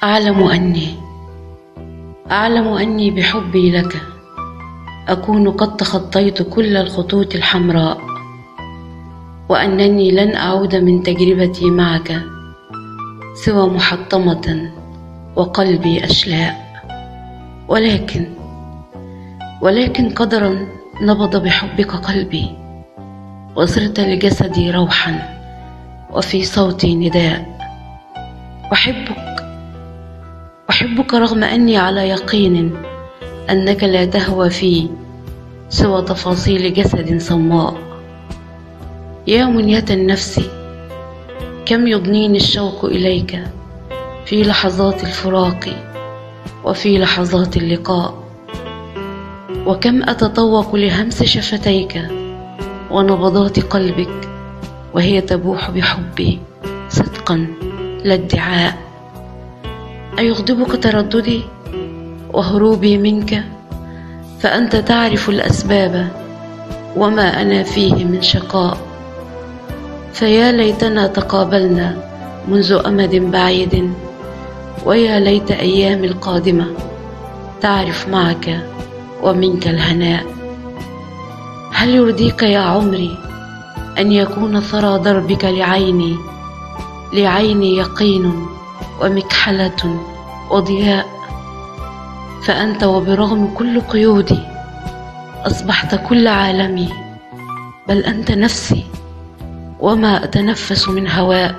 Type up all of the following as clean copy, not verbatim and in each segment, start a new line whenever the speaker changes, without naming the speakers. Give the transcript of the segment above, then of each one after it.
أعلم أني بحبي لك أكون قد تخطيت كل الخطوط الحمراء، وأنني لن أعود من تجربتي معك سوى محطمة وقلبي أشلاء. ولكن قدرا نبض بحبك قلبي، وصرت لجسدي روحا وفي صوتي نداء. أحبك رغم أني على يقين أنك لا تهوى في سوى تفاصيل جسد صماء. يا منية النفس، كم يضنيني الشوق إليك في لحظات الفراق وفي لحظات اللقاء، وكم أتطوق لهمس شفتيك ونبضات قلبك وهي تبوح بحبي صدقا لا ادعاء. أيغضبك ترددي وهروبي منك؟ فأنت تعرف الأسباب وما أنا فيه من شقاء. فيا ليتنا تقابلنا منذ أمد بعيد، ويا ليت أيامي القادمة تعرف معك ومنك الهناء. هل يرضيك يا عمري أن يكون ثرى دربك لعيني يقين ومكحلة وضياء؟ فأنت وبرغم كل قيودي أصبحت كل عالمي، بل أنت نفسي وما أتنفس من هواء.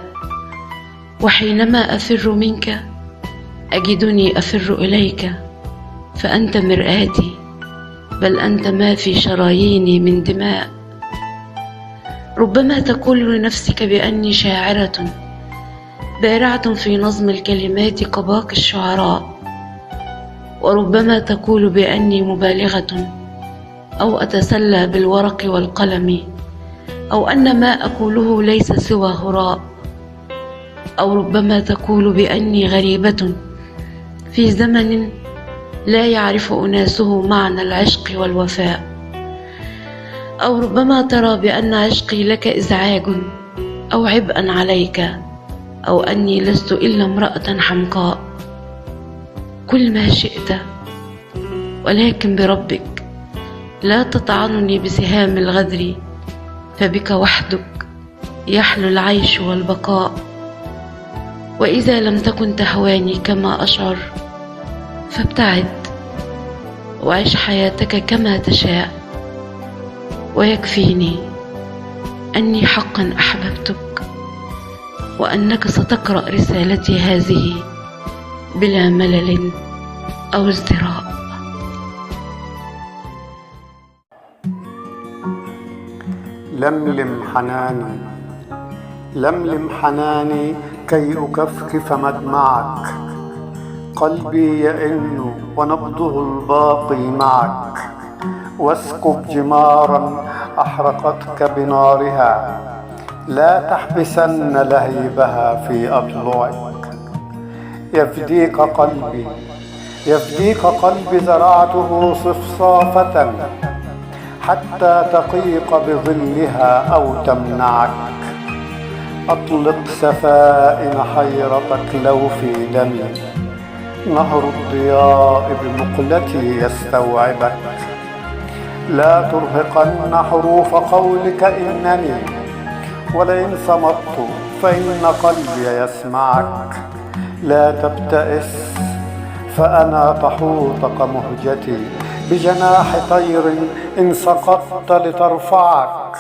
وحينما أفر منك أجدني أفر إليك، فأنت مرآتي، بل أنت ما في شراييني من دماء. ربما تقول لنفسك بأني شاعرة بارعة في نظم الكلمات كباقي الشعراء، وربما تقول بأني مبالغة أو أتسلى بالورق والقلم، أو أن ما أقوله ليس سوى هراء، أو ربما تقول بأني غريبة في زمن لا يعرف أناسه معنى العشق والوفاء، أو ربما ترى بأن عشقي لك إزعاج أو عبئا عليك، أو أني لست إلا امرأة حمقاء. كل ما شئت، ولكن بربك لا تطعنني بسهام الغدر، فبك وحدك يحلو العيش والبقاء. وإذا لم تكن تهواني كما أشعر فابتعد وعيش حياتك كما تشاء، ويكفيني أني حقا أحببتك، وأنك ستقرأ رسالتي هذه بلا ملل أو ازدراء.
لملم حناني كي أكفكف مدمعك، قلبي يئن ونبضه الباقي معك، واسكب جمارا أحرقتك بنارها، لا تحبسن لهيبها في أضلعك. يفديك قلبي زرعته صفصافة حتى تقيق بظلها أو تمنعك. أطلق سفائن حيرتك لو في دمي، نهر الضياء بمقلتي يستوعبك. لا ترهقن حروف قولك إنني، ولئن صمت فإن قلبي يسمعك. لا تبتئس فأنا تحوطك مهجتي بجناح طير إن سقطت لترفعك.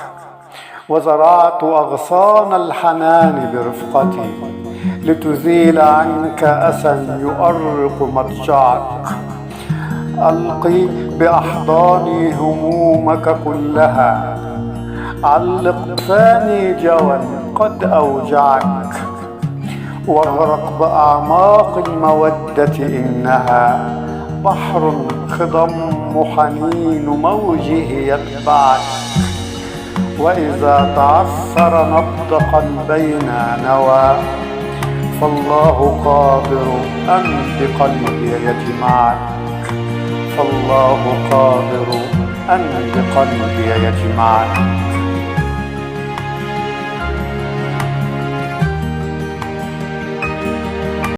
وزرعت أغصان الحنان برفقتي لتزيل عنك أسى يؤرق مضجعك. ألقي بأحضاني همومك كلها، علق فاني جوى قد أوجعك. واغرق بأعماق المودة إنها بحر خضم حنين موجه يتبعك. وإذا تعثر نبض قلبينا نوى، فالله قادر أن بقلبي يجمعك. فالله قادر أن بقلبي يجمعك.